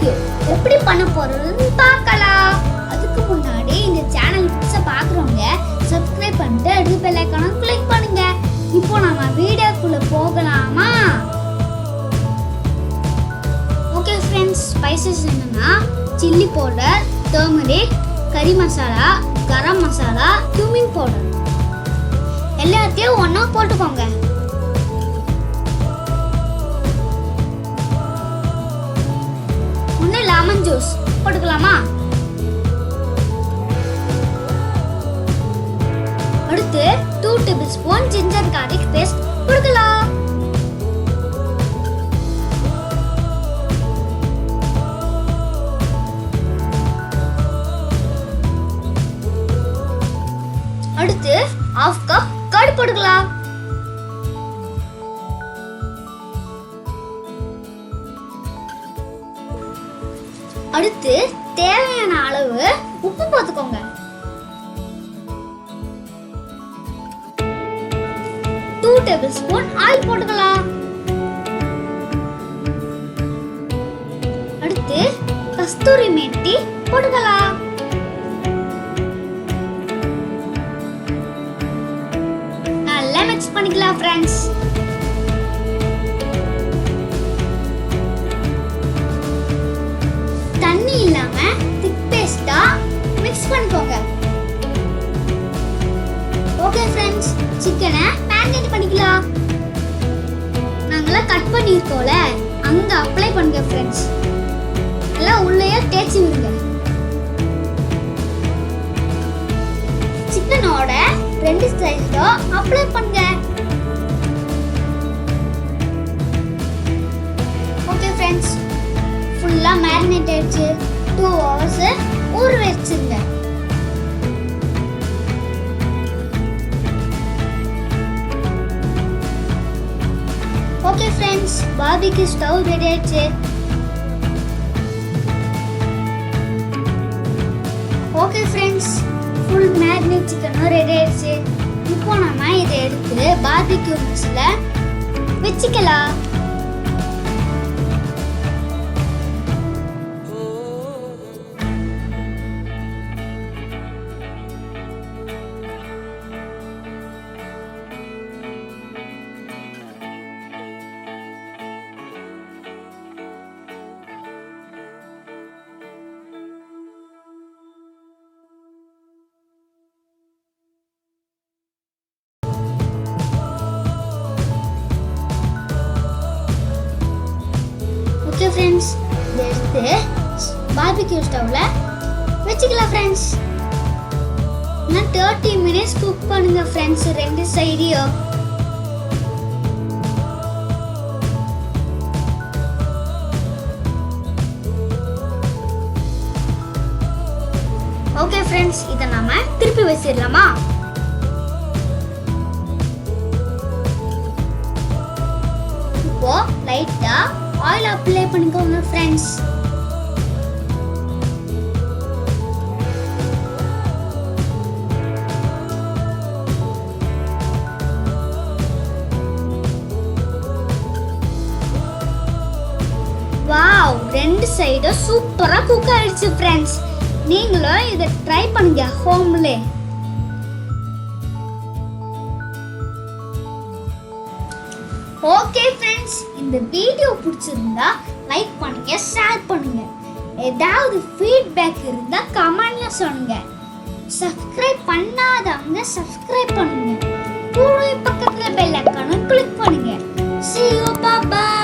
BBQ எப்படி பண்ண போறோம்னு பார்க்கலாம். அதுக்கு முன்னாடி இந்த சேனல் பார்க்குறவங்க சப்ஸ்கிரைப் பண்ணிட்டு அடுத்த பெல் ஐகானை கிளிக் பண்ணுங்க. இப்போ நம்ம வீடியோக்குள்ள போகலாமா? ஓகே ஃப்ரெண்ட்ஸ், ஸ்பைசஸ் என்னன்னா சில்லி பவுடர், டர்மரிக், கறி மசாலா, கரம் மசாலா, cumin பவுடர் எல்லாத்தையும் ஒண்ணா போட்டுக்கோங்க. லெமன் ஜூஸ் போட்டுக்கலாமா? அடுத்து 2 டேபிள்ஸ்பூன் ஜிஞ்சர் கார்லிக் பேஸ்ட் போட்டுக்கலாம். அடுத்து 1/2 கப் கர்ட் போட்டுக்கலாம். அடுத்து தேவையான அளவு உப்பு போட்டுக்கோங்க. டூ டேபிள்ஸ்பூன் ஆயில் போட்டுக்கலாம். அடுத்து கஸ்தூரி மேத்தி போட்டுக்கலாம். நல்லா மிக்ஸ் பண்ணிக்கலாம் ஃப்ரெண்ட்ஸ். தண்ணி இல்லாம திக் பேஸ்டா மிக்ஸ் பண்ணிக்கோங்க. ஓகே ஃப்ரெண்ட்ஸ், சிக்கனை மேரினேட் பண்ணிக்கலாம். நாங்கள கட் பண்ணிருக்கோம்ல, அங்க அப்ளை பண்ணுங்க ஃப்ரெண்ட்ஸ். எல்லாம் உள்ளேயே தேய்ச்சி விடுங்க. சிக்கனோட 2 சைடும் அப்ளை பண்ணுங்க. ஓகே ஃப்ரெண்ட்ஸ், ஃபுல்லா மேரினேட் ஆயிடுச்சு. 2 hours ஊற வச்சிருங்க. Okay friends, barbecue stove ready ஆயிடுச்சு. ஓகே ஃப்ரெண்ட்ஸ், ஃபுல் மேரினேட் சிக்கனும் ரெடி ஆயிடுச்சு. இப்போ நம்ம இதை எடுத்து பார்பிக்யூ மசாலா வச்சுக்கலாம். ஓகே ஃப்ரெண்ட்ஸ், இதை எடுத்து பார்பிக்யூ ஸ்டவ்ல வச்சுக்கலாம் ஃப்ரெண்ட்ஸ். நான் 30 minutes குக் பண்ணுங்க ஃப்ரெண்ட்ஸ், 2 சைடையும். ஓகே ஃப்ரெண்ட்ஸ், இதை நாம திருப்பி வச்சிடலாமா? இப்போ லைட்டா ஆயில் அப்ளை பண்ணிக்கோங்க ஃப்ரெண்ட்ஸ். வாவ், 2 சைடும் சூப்பரா குக் ஆயிடுச்சு ஃப்ரெண்ட்ஸ். நீங்களும் இதை ட்ரை பண்ணுங்க ஹோம்லே. ஓகே ஃப்ரெண்ட்ஸ், இந்த வீடியோ பிடிச்சிருந்தா லைக் பண்ணுங்க, ஷேர் பண்ணுங்க. ஏதாவது ஃபீட்பேக் இருந்தா கமெண்ட்ல சொல்லுங்க. சப்ஸ்கிரைப் பண்ணாதவங்க சப்ஸ்கிரைப் பண்ணுங்க. கூட பக்கத்துல பெல் ஐகானை கிளிக் பண்ணுங்க. See you, bye bye.